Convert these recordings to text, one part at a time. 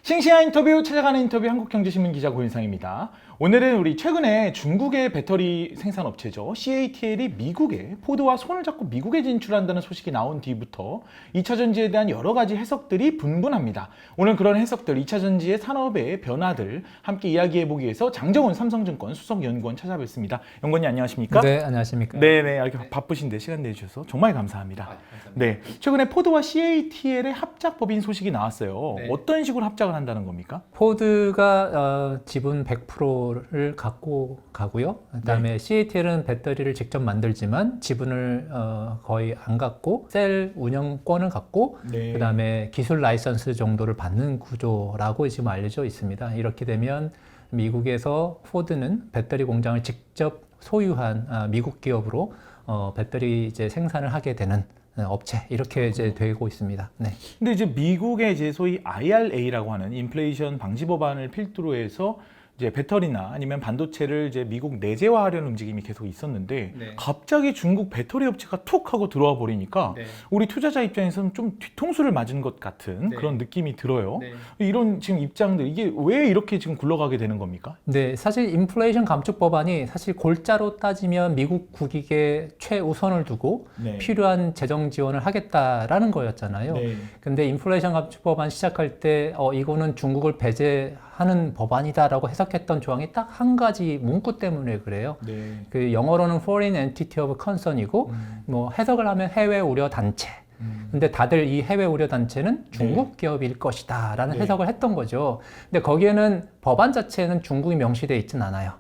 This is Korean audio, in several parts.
싱싱한 인터뷰 찾아가는 인터뷰 한국경제신문 기자 고윤상입니다. 오늘은 우리 최근에 중국의 배터리 생산 업체죠. CATL이 미국에 포드와 손을 잡고 미국에 진출한다는 소식이 나온 뒤부터 2차 전지에 대한 여러 가지 해석들이 분분합니다. 오늘 그런 해석들, 2차 전지의 산업의 변화들 함께 이야기해 보기 위해서 장정훈 삼성증권 수석연구원 찾아뵙습니다. 연구원님 안녕하십니까? 네, 안녕하십니까? 네네, 이렇게 바쁘신데 시간 내주셔서 정말 감사합니다. 네, 최근에 포드와 CATL의 합작법인 소식이 나왔어요. 네. 어떤 식으로 합작을 한다는 겁니까? 포드가 지분 100%를 갖고 가고요. 그다음에 CATL은 배터리를 직접 만들지만 지분을 거의 안 갖고 셀 운영권을 갖고 네. 그다음에 기술 라이선스 정도를 받는 구조라고 지금 알려져 있습니다. 이렇게 되면 미국에서 포드는 배터리 공장을 직접 소유한 미국 기업으로 배터리 이제 생산을 하게 되는 업체 이렇게 이제 되고 있습니다. 네. 근데 이제 미국의 이제 소위 IRA라고 하는 인플레이션 방지 법안을 필두로 해서 이제 배터리나 아니면 반도체를 이제 미국 내재화하려는 움직임이 계속 있었는데 네. 갑자기 중국 배터리 업체가 툭 하고 들어와 버리니까 네. 우리 투자자 입장에서는 좀 뒤통수를 맞은 것 같은 네. 그런 느낌이 들어요. 네. 이런 지금 입장들 이게 왜 이렇게 지금 굴러가게 되는 겁니까? 네, 사실 인플레이션 감축 법안이 사실 골자로 따지면 미국 국익에 최우선을 두고 네. 필요한 재정 지원을 하겠다라는 거였잖아요. 네. 근데 인플레이션 감축 법안 시작할 때 이거는 중국을 배제하는 법안이다라고 해석했던 조항이 딱 한 가지 문구 때문에 그래요. 네. 그 영어로는 Foreign Entity of Concern이고 뭐 해석을 하면 해외 우려 단체. 근데 다들 이 해외 우려 단체는 중국 기업일 것이다라는 네. 해석을 했던 거죠. 근데 거기에는 법안 자체는 중국이 명시되어 있진 않아요.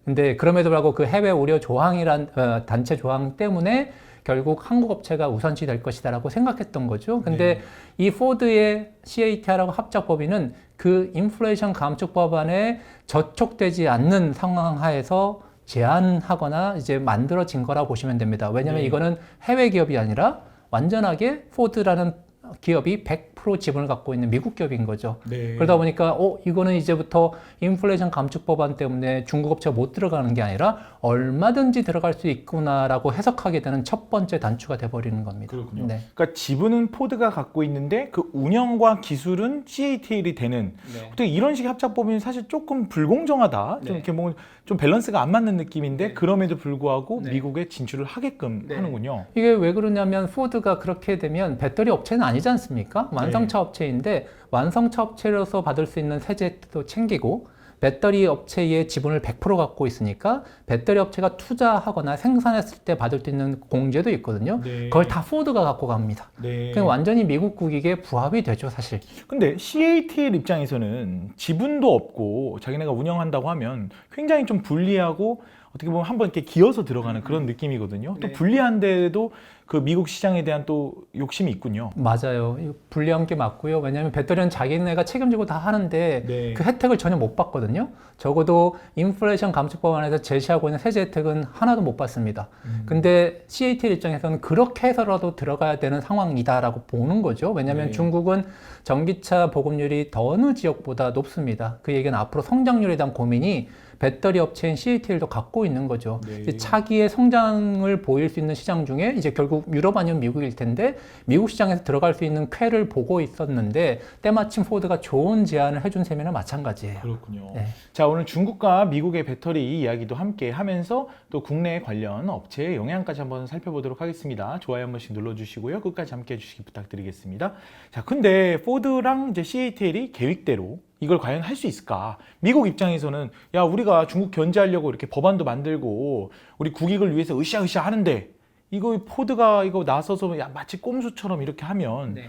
근데 그럼에도 불구하고 그 해외 우려 조항이란 단체 조항 때문에 결국 한국 업체가 우선시 될 것이다라고 생각했던 거죠. 근데 이 포드의 CATL하고 합작 법인은 그 인플레이션 감축 법안에 저촉되지 않는 상황 하에서 제안하거나 이제 만들어진 거라 보시면 됩니다. 왜냐하면 네. 이거는 해외 기업이 아니라 완전하게 포드라는 기업이 100% 지분을 갖고 있는 미국 기업인 거죠. 네. 그러다 보니까 이거는 이제부터 인플레이션 감축 법안 때문에 중국 업체가 못 들어가는 게 아니라 얼마든지 들어갈 수 있구나라고 해석하게 되는 첫 번째 단추가 돼버리는 겁니다. 그렇군요. 네. 그러니까 지분은 포드가 갖고 있는데 그 운영과 기술은 CATL이 되는 네. 어떻게 이런 식의 합작법인이 사실 조금 불공정하다. 좀 네. 이렇게 뭐 좀 밸런스가 안 맞는 느낌인데 네. 그럼에도 불구하고 네. 미국에 진출을 하게끔 네. 하는군요. 이게 왜 그러냐면 포드가 그렇게 되면 배터리 업체는 아니지 않습니까? 완성차 업체인데 완성차 업체로서 받을 수 있는 세제 혜택도 챙기고 배터리 업체의 지분을 100% 갖고 있으니까 배터리 업체가 투자하거나 생산했을 때 받을 수 있는 공제도 있거든요. 네. 그걸 다 포드가 갖고 갑니다. 네. 그냥 완전히 미국 국익에 부합이 되죠, 사실. 근데 CATL 입장에서는 지분도 없고 자기네가 운영한다고 하면 굉장히 좀 불리하고 어떻게 보면 한번 이렇게 기어서 들어가는 그런 느낌이거든요. 또 네. 불리한데도 그 미국 시장에 대한 또 욕심이 있군요. 맞아요. 이거 불리한 게 맞고요. 왜냐하면 배터리는 자기네가 책임지고 다 하는데 네. 그 혜택을 전혀 못 받거든요. 적어도 인플레이션 감축 법안에서 제시하고 있는 세제 혜택은 하나도 못 받습니다. 근데 CATL 입장에서는 그렇게 해서라도 들어가야 되는 상황이다라고 보는 거죠. 왜냐하면 네. 중국은 전기차 보급률이 더 어느 지역보다 높습니다. 그 얘기는 앞으로 성장률에 대한 고민이 배터리 업체인 CATL도 갖고 있는 거죠. 네. 이제 차기의 성장을 보일 수 있는 시장 중에 이제 결국 유럽 아니면 미국일 텐데 미국 시장에서 들어갈 수 있는 쾌를 보고 있었는데 때마침 포드가 좋은 제안을 해준 셈이나 마찬가지예요. 그렇군요. 네. 자, 오늘 중국과 미국의 배터리 이야기도 함께 하면서 또 국내 관련 업체의 영향까지 한번 살펴보도록 하겠습니다. 좋아요 한 번씩 눌러주시고요. 끝까지 함께 해주시기 부탁드리겠습니다. 자, 근데 포드랑 이제 CATL이 계획대로 이걸 과연 할 수 있을까? 미국 입장에서는 야, 우리가 중국 견제하려고 이렇게 법안도 만들고 우리 국익을 위해서 으쌰으쌰 하는데 이거 포드가 이거 나서서 야, 마치 꼼수처럼 이렇게 하면 네.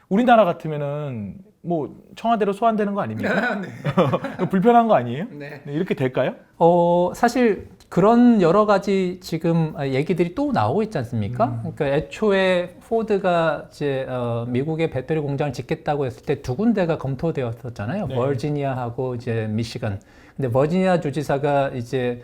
우리나라 같으면은 뭐 청와대로 소환되는 거 아닙니까? 불편한 거 아니에요? 네. 네, 이렇게 될까요? 사실 그런 여러 가지 지금 얘기들이 또 나오고 있지 않습니까? 그러니까 애초에 포드가 이제 미국의 배터리 공장을 짓겠다고 했을 때 두 군데가 검토되었었잖아요. 네. 버지니아하고 이제 미시간. 근데 버지니아 주지사가 이제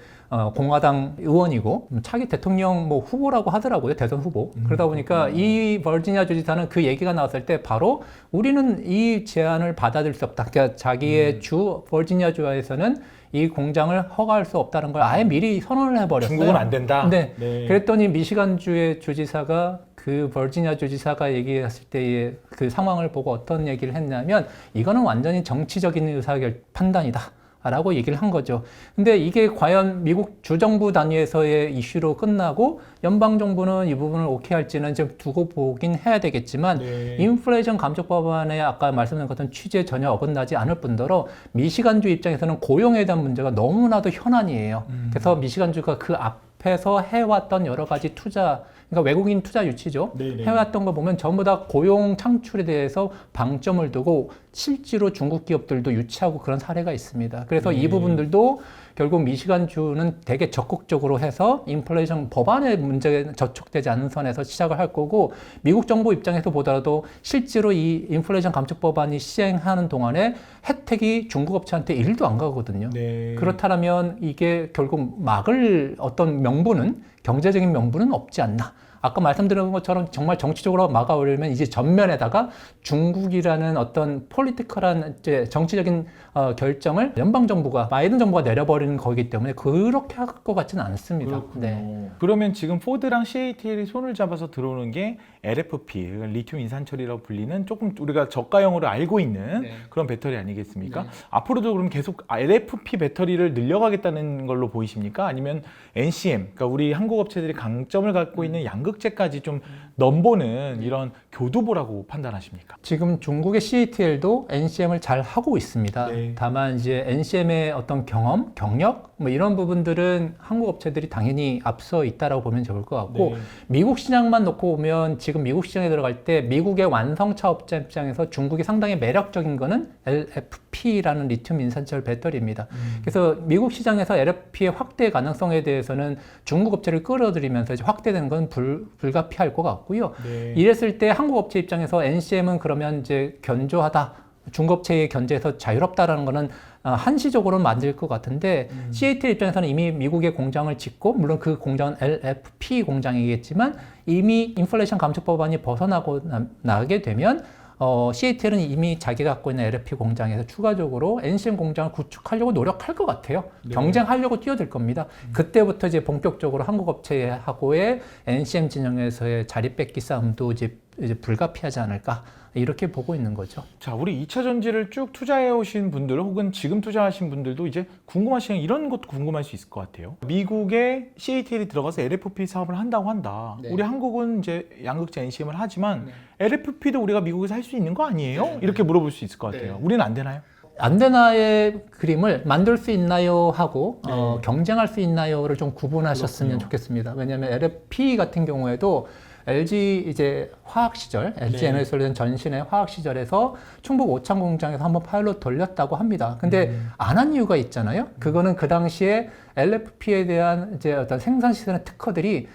공화당 의원이고 차기 대통령 뭐 후보라고 하더라고요. 대선 후보. 그러다 보니까 이 버지니아 주지사는 그 얘기가 나왔을 때 바로 우리는 이 제안을 받아들일 수 없다. 그러니까 자기의 주 버지니아 주에서는 이 공장을 허가할 수 없다는 걸 아예 미리 선언을 해버렸어요. 중국은 안 된다. 네. 네. 그랬더니 미시간주의 주지사가 그 버지니아 주지사가 얘기했을 때의 그 상황을 보고 어떤 얘기를 했냐면 이거는 완전히 정치적인 의사결 판단이다. 라고 얘기를 한 거죠. 근데 이게 과연 미국 주정부 단위에서의 이슈로 끝나고 연방정부는 이 부분을 오케이 할지는 좀 두고 보긴 해야 되겠지만 네. 인플레이션 감축 법안에 아까 말씀드린 것처럼 취지에 전혀 어긋나지 않을 뿐더러 미시간주 입장에서는 고용에 대한 문제가 너무나도 현안이에요. 그래서 미시간주가 그 앞에서 해왔던 여러 가지 투자, 그러니까 외국인 투자 유치죠. 네네. 해왔던 거 보면 전부 다 고용 창출에 대해서 방점을 두고 실제로 중국 기업들도 유치하고 그런 사례가 있습니다. 그래서 이 부분들도 결국 미시간주는 되게 적극적으로 해서 인플레이션 법안의 문제에 저촉되지 않는 선에서 시작을 할 거고 미국 정부 입장에서 보더라도 실제로 이 인플레이션 감축 법안이 시행하는 동안에 혜택이 중국 업체한테 1도 안 가거든요. 네. 그렇다면 이게 결국 막을 어떤 명분은 경제적인 명분은 없지 않나. 아까 말씀드린 것처럼 정말 정치적으로 막아오려면 이제 전면에다가 중국이라는 어떤 폴리티컬한 이제 정치적인 결정을 연방 정부가 바이든 정부가 내려버리는 거기 때문에 그렇게 할 것 같지는 않습니다. 그렇군요. 네. 그러면 지금 포드랑 CATL이 손을 잡아서 들어오는 게 LFP, 그러니까 리튬 인산철이라고 불리는 조금 우리가 저가형으로 알고 있는 네. 그런 배터리 아니겠습니까? 네. 앞으로도 그럼 계속 LFP 배터리를 늘려가겠다는 걸로 보이십니까? 아니면 NCM, 그러니까 우리 한국 업체들이 강점을 갖고 있는 양극재까지 좀 넘보는 이런 교두보라고 판단하십니까? 지금 중국의 CATL도 NCM을 잘 하고 있습니다. 네. 다만 이제 NCM의 어떤 경험, 경력 뭐 이런 부분들은 한국 업체들이 당연히 앞서 있다라고 보면 좋을 것 같고 네. 미국 시장만 놓고 보면 지금 미국 시장에 들어갈 때 미국의 완성차 업체 입장에서 중국이 상당히 매력적인 거는 LFP라는 리튬 인산철 배터리입니다. 그래서 미국 시장에서 LFP의 확대 가능성에 대해서는 중국 업체를 끌어들이면서 이제 확대되는 건 불가피할 것 같고요. 네. 이랬을 때 한국 업체 입장에서 NCM은 그러면 이제 견조하다. 중국업체의 견제에서 자유롭다라는 거는 한시적으로는 맞을 것 같은데 CATL 입장에서는 이미 미국의 공장을 짓고 물론 그 공장은 LFP 공장이겠지만 이미 인플레이션 감축 법안이 벗어나고 나게 되면 CATL은 이미 자기가 갖고 있는 LFP 공장에서 추가적으로 NCM 공장을 구축하려고 노력할 것 같아요. 네. 경쟁하려고 뛰어들 겁니다. 그때부터 이제 본격적으로 한국 업체하고의 NCM 진영에서의 자리 뺏기 싸움도 이제 불가피하지 않을까 이렇게 보고 있는 거죠. 자, 우리 2차 전지를 쭉 투자해 오신 분들 혹은 지금 투자하신 분들도 이제 궁금하시면 이런 것도 궁금할 수 있을 것 같아요. 미국에 CATL이 들어가서 LFP 사업을 한다고 한다. 네. 우리 한국은 이제 양극재 NCM을 하지만 네. LFP도 우리가 미국에서 할 수 있는 거 아니에요? 네. 이렇게 물어볼 수 있을 것 같아요. 네. 우리는 안 되나요? 안테나의 그림을 만들 수 있나요? 하고 네. 경쟁할 수 있나요?를 좀 구분하셨으면 그렇군요. 좋겠습니다. 왜냐하면 LFP 같은 경우에도 LG 이제 화학 시절, LG 네. 에너지솔루션 전신의 화학 시절에서 충북 오창 공장에서 한번 파일럿 돌렸다고 합니다. 근데 안 한 이유가 있잖아요. 그거는 그 당시에 LFP에 대한 이제 어떤 생산 시설의 특허들이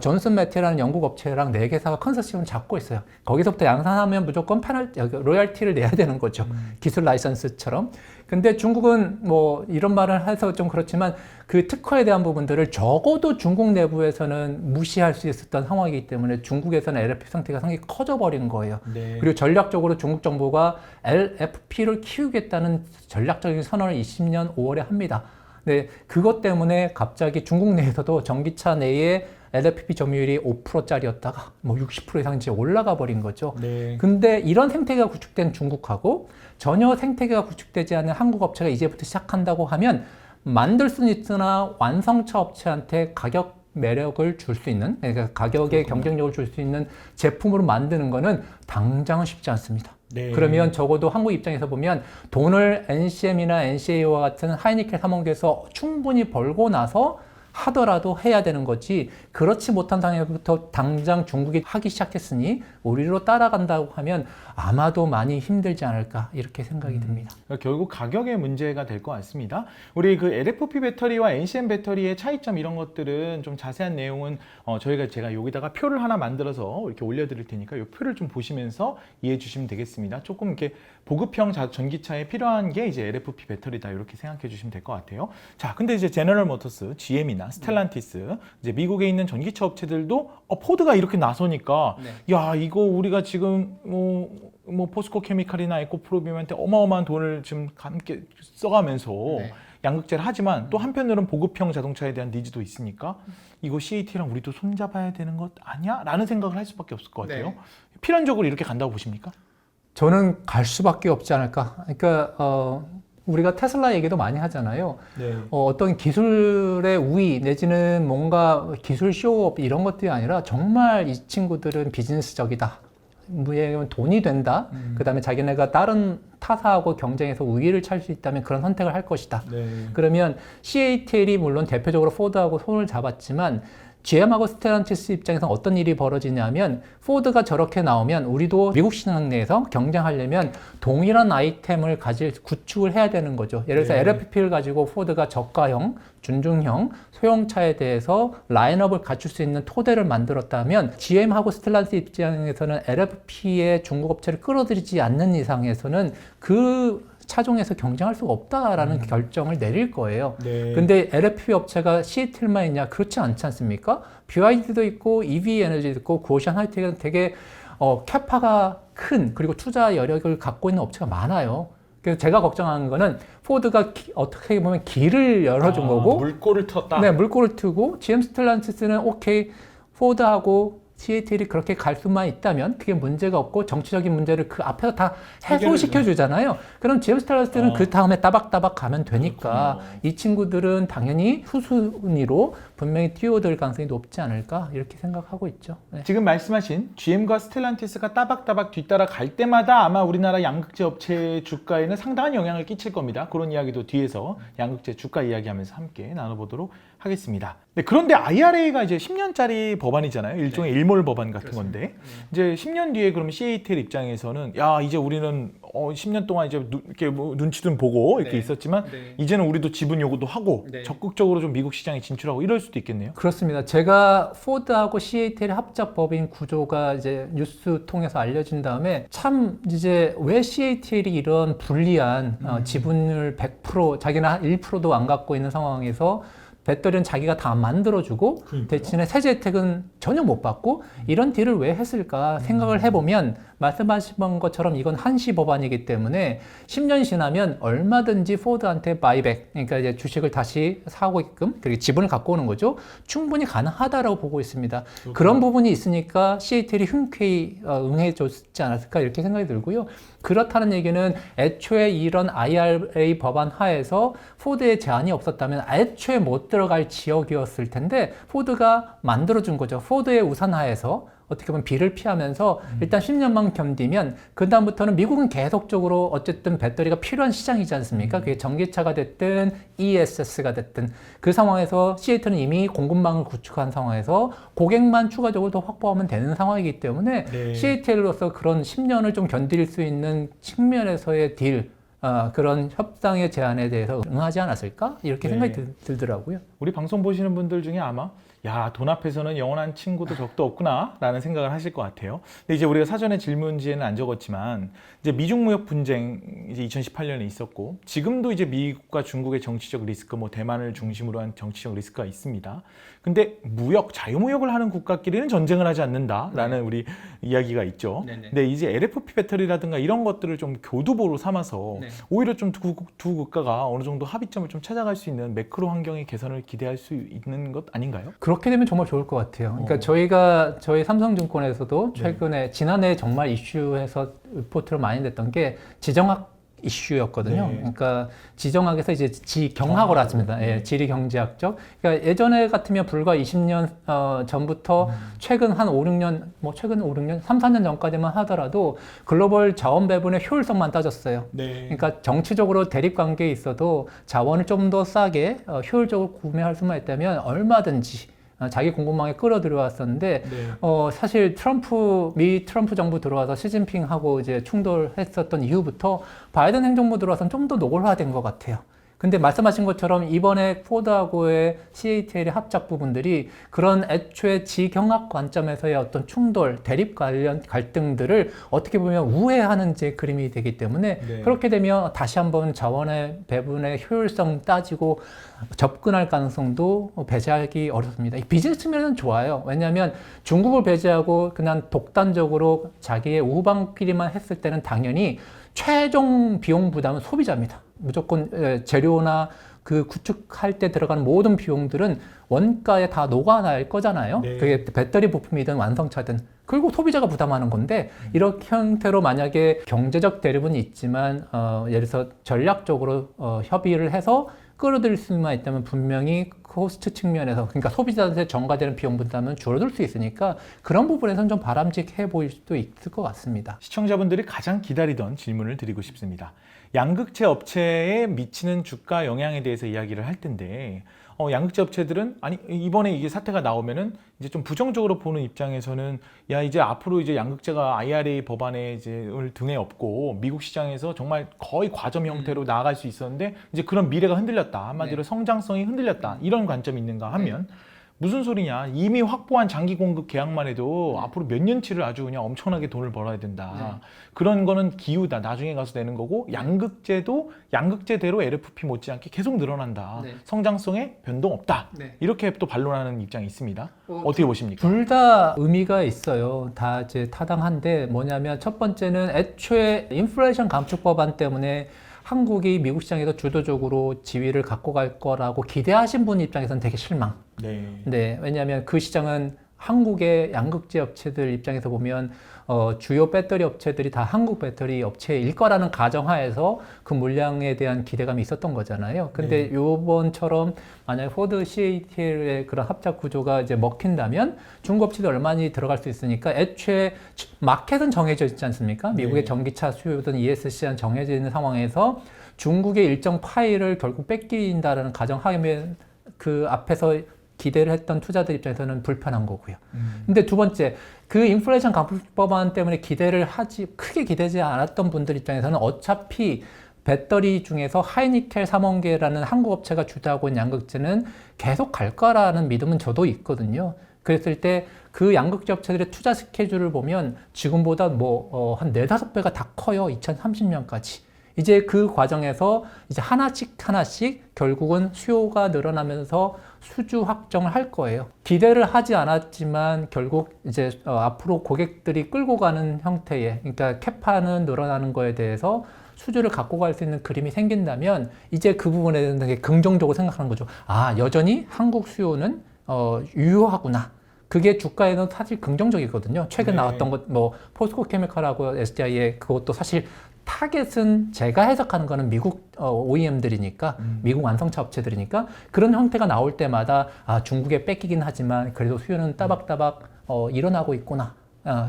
존슨 매티라는 영국 업체랑 4개사가 컨소시엄을 잡고 있어요. 거기서부터 양산하면 무조건 로열티를 내야 되는 거죠. 기술 라이선스처럼. 근데 중국은 뭐 이런 말을 해서 좀 그렇지만 그 특허에 대한 부분들을 적어도 중국 내부에서는 무시할 수 있었던 상황이기 때문에 중국에서는 LFP 상태가 상당히 커져버린 거예요. 네. 그리고 전략적으로 중국 정부가 LFP를 키우겠다는 전략적인 선언을 20년 5월에 합니다. 네, 그것 때문에 갑자기 중국 내에서도 전기차 내에 LFP 점유율이 5%짜리였다가 뭐 60% 이상 이제 올라가 버린 거죠. 네. 근데 이런 생태계가 구축된 중국하고 전혀 생태계가 구축되지 않은 한국 업체가 이제부터 시작한다고 하면 만들 수는 있으나 완성차 업체한테 가격 매력을 줄 수 있는, 그러니까 가격의 경쟁력을 줄 수 있는 제품으로 만드는 거는 당장은 쉽지 않습니다. 네. 그러면 적어도 한국 입장에서 보면 돈을 NCM이나 NCA와 같은 하이니켈 삼원기에서 충분히 벌고 나서 하더라도 해야 되는 거지 그렇지 못한 상황부터 당장 중국이 하기 시작했으니 우리로 따라간다고 하면 아마도 많이 힘들지 않을까 이렇게 생각이 듭니다. 결국 가격의 문제가 될 것 같습니다. 우리 그 LFP 배터리와 NCM 배터리의 차이점 이런 것들은 좀 자세한 내용은 제가 여기다가 표를 하나 만들어서 이렇게 올려드릴 테니까 이 표를 좀 보시면서 이해해 주시면 되겠습니다. 조금 이렇게 보급형 전기차에 필요한 게 이제 LFP 배터리다 이렇게 생각해 주시면 될 것 같아요. 자, 근데 이제 제너럴 모터스, GM이나 스텔란티스, 이제 미국에 있는 전기차 업체들도 포드가 이렇게 나서니까 야, 이거 우리가 지금 뭐 포스코 케미칼이나 에코프로비움한테 어마어마한 돈을 지금 함께 써가면서 양극재를 하지만 또 한편으로는 보급형 자동차에 대한 니즈도 있으니까 이거 CAT랑 우리도 손잡아야 되는 것 아니야? 라는 생각을 할 수밖에 없을 것 같아요. 필연적으로 이렇게 간다고 보십니까? 저는 갈 수밖에 없지 않을까. 그러니까 우리가 테슬라 얘기도 많이 하잖아요. 어떤 기술의 우위 내지는 뭔가 기술 쇼업 이런 것들이 아니라 정말 이 친구들은 비즈니스적이다. 뭐냐면 돈이 된다. 그다음에 자기네가 다른 타사하고 경쟁해서 우위를 찰 수 있다면 그런 선택을 할 것이다. 그러면 CATL이 물론 대표적으로 포드하고 손을 잡았지만 GM하고 스텔란티스 입장에서 어떤 일이 벌어지냐면 포드가 저렇게 나오면 우리도 미국 시장 내에서 경쟁하려면 동일한 아이템을 구축을 해야 되는 거죠. 예를 들어서 LFP를 가지고 포드가 저가형, 준중형, 소형차에 대해서 라인업을 갖출 수 있는 토대를 만들었다면 GM하고 스텔란티스 입장에서는 LFP의 중국 업체를 끌어들이지 않는 이상에서는 그 차종에서 경쟁할 수가 없다라는 결정을 내릴 거예요. 근데 LFP 업체가 CATL만 있냐? 그렇지 않지 않습니까? BYD도 있고 EV 에너지도 있고 고시안 하이텍은 되게 캐파가 큰 그리고 투자 여력을 갖고 있는 업체가 많아요. 그래서 제가 걱정하는 거는 포드가 어떻게 보면 길을 열어준 거고 물꼬를 텄다. 네, 물꼬를 트고 GM 스텔란티스는 오케이 포드하고 CATL이 그렇게 갈 수만 있다면 그게 문제가 없고 정치적인 문제를 그 앞에서 다 해소시켜 주잖아요. 그럼 GM 스텔란티스는 그 다음에 따박따박 가면 되니까 이 친구들은 당연히 후순위로 분명히 뛰어들 가능성이 높지 않을까 이렇게 생각하고 있죠. 지금 말씀하신 GM과 스텔란티스가 따박따박 뒤따라 갈 때마다 아마 우리나라 양극재 업체 주가에는 상당한 영향을 끼칠 겁니다. 그런 이야기도 뒤에서 양극재 주가 이야기하면서 함께 나눠보도록 하겠습니다. 네, 그런데 IRA가 이제 10년짜리 법안이잖아요. 일종의 일몰 법안 같은 건데 이제 10년 뒤에 그러면 CATL 입장에서는 야 이제 우리는 10년 동안 이제 이렇게 뭐 눈치 좀 보고 이렇게 있었지만 이제는 우리도 지분 요구도 하고 적극적으로 좀 미국 시장에 진출하고 이럴 수도 있겠네요. 그렇습니다. 제가 포드하고 CATL 합작법인 구조가 이제 뉴스 통해서 알려진 다음에 참 이제 왜 CATL이 이런 불리한 지분을 100% 자기는 한 1%도 안 갖고 있는 상황에서 배터리는 자기가 다 만들어주고 대신에 세제 혜택은 전혀 못 받고 이런 딜을 왜 했을까 생각을 해보면 말씀하신 것처럼 이건 한시 법안이기 때문에 10년 지나면 얼마든지 포드한테 바이백 그러니까 이제 주식을 다시 사오게끔 그리고 지분을 갖고 오는 거죠. 충분히 가능하다라고 보고 있습니다. 그런 부분이 있으니까 CATL이 흔쾌히 응해줬지 않았을까 이렇게 생각이 들고요. 그렇다는 얘기는 애초에 이런 IRA 법안 하에서 포드에 제한이 없었다면 애초에 못 들어갈 지역이었을 텐데 포드가 만들어준 거죠. 포드의 우산 하에서 어떻게 보면 비를 피하면서 일단 10년만 견디면 그 다음부터는 미국은 계속적으로 어쨌든 배터리가 필요한 시장이지 않습니까? 그게 전기차가 됐든 ESS가 됐든 그 상황에서 CATL은 이미 공급망을 구축한 상황에서 고객만 추가적으로 더 확보하면 되는 상황이기 때문에 CATL로서 그런 10년을 좀 견딜 수 있는 측면에서의 딜 그런 협상의 제안에 대해서 응하지 않았을까? 이렇게 생각이 들더라고요. 우리 방송 보시는 분들 중에 아마 야, 돈 앞에서는 영원한 친구도 적도 없구나 라는 생각을 하실 것 같아요. 근데 이제 우리가 사전에 질문지에는 안 적었지만 이제 미중 무역 분쟁 이제 2018년에 있었고 지금도 이제 미국과 중국의 정치적 리스크 뭐 대만을 중심으로 한 정치적 리스크가 있습니다. 근데 자유무역을 하는 국가끼리는 전쟁을 하지 않는다라는 우리 이야기가 있죠. 근데 이제 LFP 배터리라든가 이런 것들을 좀 교두보로 삼아서 오히려 좀 두 국가가 어느 정도 합의점을 좀 찾아갈 수 있는 매크로 환경의 개선을 기대할 수 있는 것 아닌가요? 그렇게 되면 정말 좋을 것 같아요. 그러니까 저희 삼성증권에서도 최근에 지난해 정말 이슈에서 리포트를 많이 냈던 게 지정학 이슈였거든요. 네. 그러니까 지정학에서 이제 지경학으로 하습니다. 예, 지리경제학적. 그러니까 예전에 같으면 불과 20년 전부터 최근 한 5, 6년, 뭐 최근 5, 6년, 3, 4년 전까지만 하더라도 글로벌 자원 배분의 효율성만 따졌어요. 네. 그러니까 정치적으로 대립 관계에 있어도 자원을 좀 더 싸게 효율적으로 구매할 수만 있다면 얼마든지 자기 공급망에 끌어들여왔었는데 네. 사실 미 트럼프 정부 들어와서 시진핑하고 이제 충돌했었던 이후부터 바이든 행정부 들어와서는 좀 더 노골화된 것 같아요. 근데 말씀하신 것처럼 이번에 포드하고의 CATL의 합작 부분들이 그런 애초에 지경학 관점에서의 어떤 충돌, 대립 관련 갈등들을 어떻게 보면 우회하는 제 그림이 되기 때문에 네. 그렇게 되면 다시 한번 자원의 배분의 효율성 따지고 접근할 가능성도 배제하기 어렵습니다. 이 비즈니스 면은 좋아요. 왜냐하면 중국을 배제하고 그냥 독단적으로 자기의 우방끼리만 했을 때는 당연히 최종 비용 부담은 소비자입니다. 무조건 재료나 그 구축할 때 들어가는 모든 비용들은 원가에 다 녹아날 거잖아요. 네. 그게 배터리 부품이든 완성차든. 그리고 소비자가 부담하는 건데 이렇게 형태로 만약에 경제적 대립은 있지만 예를 들어서 전략적으로 협의를 해서 끌어들일 수만 있다면 분명히 코스트 측면에서 그러니까 소비자한테 전가되는 비용 부담은 줄어들 수 있으니까 그런 부분에서는 좀 바람직해 보일 수도 있을 것 같습니다. 시청자분들이 가장 기다리던 질문을 드리고 싶습니다. 양극재 업체에 미치는 주가 영향에 대해서 이야기를 할 텐데 양극재 업체들은 아니 이번에 이게 사태가 나오면은 이제 좀 부정적으로 보는 입장에서는 야 이제 앞으로 이제 양극재가 IRA 법안에 이제를 등에 업고 미국 시장에서 정말 거의 과점 형태로 나아갈 수 있었는데 이제 그런 미래가 흔들렸다. 한마디로 성장성이 흔들렸다. 이런 관점이 있는가 하면 무슨 소리냐. 이미 확보한 장기 공급 계약만 해도 앞으로 몇 년치를 아주 그냥 엄청나게 돈을 벌어야 된다. 그런 거는 기우다. 나중에 가서 되는 거고 양극재도 양극재대로 LFP 못지않게 계속 늘어난다. 성장성에 변동 없다. 이렇게 또 반론하는 입장이 있습니다. 어떻게 보십니까? 둘 다 의미가 있어요. 다 이제 타당한데 뭐냐면 첫 번째는 애초에 인플레이션 감축 법안 때문에 한국이 미국 시장에서 주도적으로 지위를 갖고 갈 거라고 기대하신 분 입장에서는 되게 실망. 네, 왜냐하면 그 시장은 한국의 양극재 업체들 입장에서 보면 주요 배터리 업체들이 다 한국 배터리 업체일 거라는 가정하에서 그 물량에 대한 기대감이 있었던 거잖아요. 근데 요번처럼 만약에 포드 CATL의 그런 합작 구조가 이제 먹힌다면 중국 업체도 얼마나 들어갈 수 있으니까 애초에 마켓은 정해져 있지 않습니까? 미국의 전기차 수요든 ESC는 정해져 있는 상황에서 중국의 일정 파일을 결국 뺏긴다라는 가정하면 그 앞에서 기대를 했던 투자들 입장에서는 불편한 거고요. 근데 두 번째, 그 인플레이션 감축 법안 때문에 크게 기대지 않았던 분들 입장에서는 어차피 배터리 중에서 하이니켈 3원계라는 한국 업체가 주도하고 있는 양극재는 계속 갈 거라는 믿음은 저도 있거든요. 그랬을 때 그 양극재 업체들의 투자 스케줄을 보면 지금보다 한 4, 5배가 다 커요. 2030년까지. 이제 그 과정에서 이제 하나씩 결국은 수요가 늘어나면서 수주 확정을 할 거예요. 기대를 하지 않았지만 결국 이제 앞으로 고객들이 끌고 가는 형태의, 그러니까 캐파는 늘어나는 거에 대해서 수주를 갖고 갈 수 있는 그림이 생긴다면 이제 그 부분에 대해서 되게 긍정적으로 생각하는 거죠. 아, 여전히 한국 수요는 유효하구나. 그게 주가에는 사실 긍정적이거든요. 최근 나왔던 것, 포스코 케미칼하고 SDI의 그것도 사실 타겟은 제가 해석하는 거는 미국 OEM들이니까 미국 완성차 업체들이니까 그런 형태가 나올 때마다 중국에 뺏기긴 하지만 그래도 수요는 따박따박 일어나고 있구나.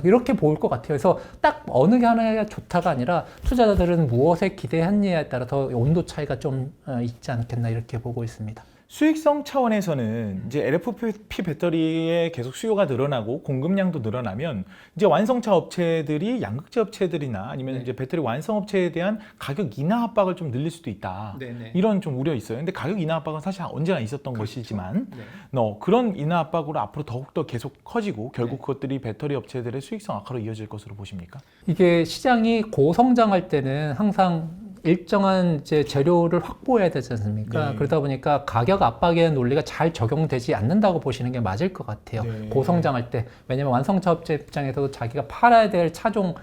이렇게 보일 것 같아요. 그래서 딱 어느 게 하나가 좋다가 아니라 투자자들은 무엇에 기대했느냐에 따라서 온도 차이가 좀 있지 않겠나 이렇게 보고 있습니다. 수익성 차원에서는 이제 LFP 배터리에 계속 수요가 늘어나고 공급량도 늘어나면 이제 완성차 업체들이 양극재 업체들이나 아니면 이제 배터리 완성 업체에 대한 가격 인하 압박을 좀 늘릴 수도 있다. 이런 좀 우려 있어요. 근데 가격 인하 압박은 사실 언제나 있었던 것이지만 그런 인하 압박으로 앞으로 더욱더 계속 커지고 결국 그것들이 배터리 업체들의 수익성 악화로 이어질 것으로 보십니까? 이게 시장이 고성장할 때는 항상 일정한 이제 재료를 확보해야 되지 않습니까? 그러다 보니까 가격 압박의 논리가 잘 적용되지 않는다고 보시는 게 맞을 것 같아요. 고성장할 때. 왜냐면 완성차 업체 입장에서도 자기가 팔아야 될 차종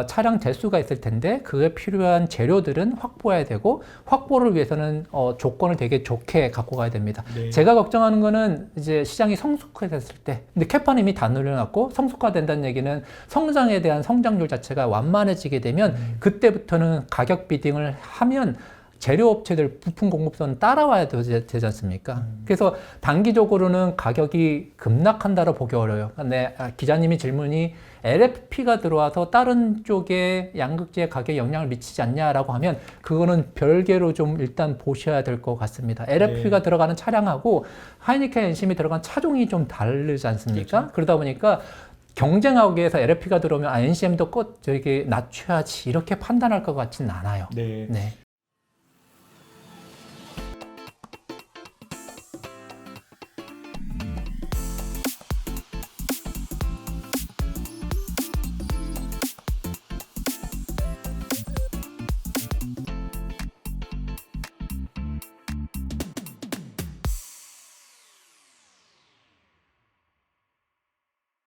차량 대수가 있을 텐데 그에 필요한 재료들은 확보해야 되고 확보를 위해서는 조건을 되게 좋게 갖고 가야 됩니다. 네. 제가 걱정하는 거는 이제 시장이 성숙화됐을 때, 근데 캐파는 이미 다 늘려놨고 성숙화된다는 얘기는 성장에 대한 성장률 자체가 완만해지게 되면 그때부터는 가격 비딩을 하면 재료업체들 부품 공급선 따라와야 되지 않습니까? 그래서 단기적으로는 가격이 급락한다고 보기 어려워요. 근데 기자님이 질문이 LFP가 들어와서 다른 쪽에 양극재의 가격에 영향을 미치지 않냐라고 하면 그거는 별개로 좀 일단 보셔야 될 것 같습니다. LFP가 들어가는 차량하고 하이니켄 엔심이 들어간 차종이 좀 다르지 않습니까? 그렇죠. 그러다 보니까 경쟁하기 위해서 LFP가 들어오면 NCM도 저기 낮춰야지 이렇게 판단할 것 같지는 않아요. 네. 네.